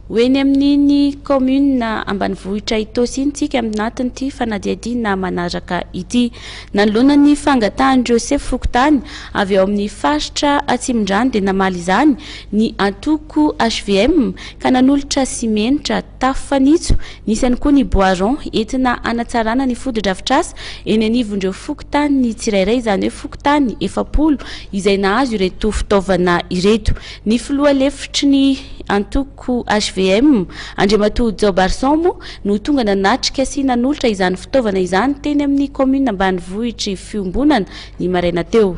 Hoeny amin'ny commune ambanivohitra Itaosy tsika amin'natin'ity fanadiadiana manaraka ity. Nanoloana ny fangatahan'ireo sefo fokontany avy ao amin'ny faritra Atsimondrano dia namaly izany ny antoko HVM ka nanolotra simenitra, tafo, fanitso, nisy ihany koa ny bois entina hanatsarana ny fotodrafitrasa eny anivon'ireo fokontany ny tsirairay, izany hoe fokontany 7 izay nahazo ireto fitaovana ireto. Ny filoha lefitry ny antoko HVM Atoa Jaobarison no tonga nanatrika sy nanolotra izany fitaovana izany teny amin'ny commune ambanivohitry fiombonana ny maraina teo.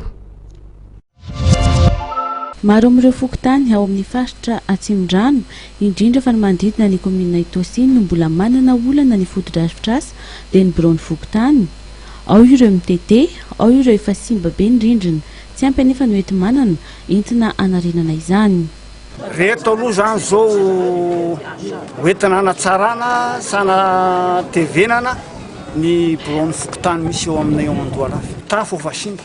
Maro amin'ireo fokontany ao amin'ny faritra Atsimondrano, indrindra fa ny manodidina ny commune Itaosy no mbola manana olana ny fotodrafitrasa dia ny birao ny fokontany. Ao ireo mitete, ao ireo efa simba be ny rindrina, tsy ampy anefa no ety manana entina hanarenana izany. Reto aloha zany zao entina hanatsarana sana tevenana ny birao fokontany misy eo aminay ao an-doha tafo fa simba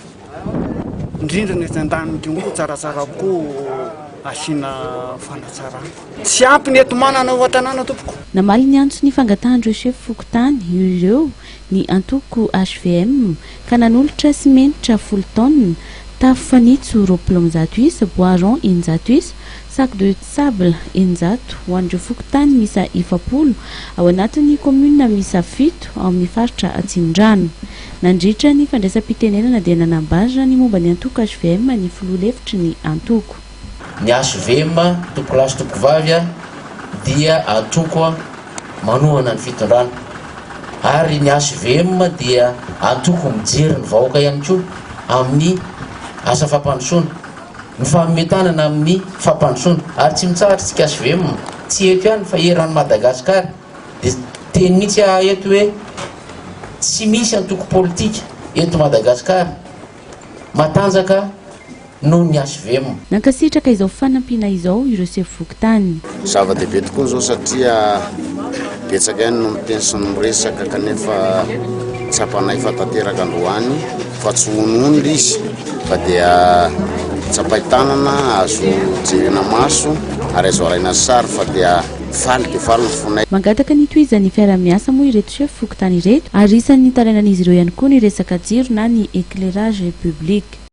indrindra ny an-daniny tsaratsara koa asina fanatsarana tsy ampy ny eto manana ao an-tanàna tompoko. Namaly ny antso ny fangatahan'ireo sefo fokontany ireo ny antoko HVM ka nanolotra simenitra 10 tonnes, tafo fanitso 20 bois 900, sac de sable 100 ho an'ireo fokontany misa 7 ao anatin'ny commune misa 7 ao amin'ny faritra Atsimondrano. Nandritra ny fandraisam-pitenenana dia nanambara ny momba ny antoko HVM ny filoha lefitry ny antoko. Ny HVM tompolasy tompovavy dia antoko manohana ny fitondrano, ary ny HVM dia antoko mijery ny vahoaka ihany koa amin'ny asa fampandrosoana, ny fametanana amin'ny fampandrosoana, ary tsy mitsahatritsika HVM tsy eto ihany fa eran'ny Madagasikara dia teny mihitsy eto hoe tsy misy antoko politika eto Madagasikara matanjaka noho ny HVM. Nankasitraka izao fanampiana izao ireo sefo fokontany. Zava-dehibe tokoa izao satria betsaka ihany no miteny sy no miresaka kanefa tsapanay fa tanteraka androany fa tsy honondry izy fa dia tsapaitanana azo jerena maso ary azo araina sary fa dia faly dia faly ny fonay. Mangataka ny tohizan'ny fiara-miasa moa ireto sefo fokontany ireto, ary isan'ny tarainan'izy ireo ihany koa ny resaka jiro na ny éclairage public.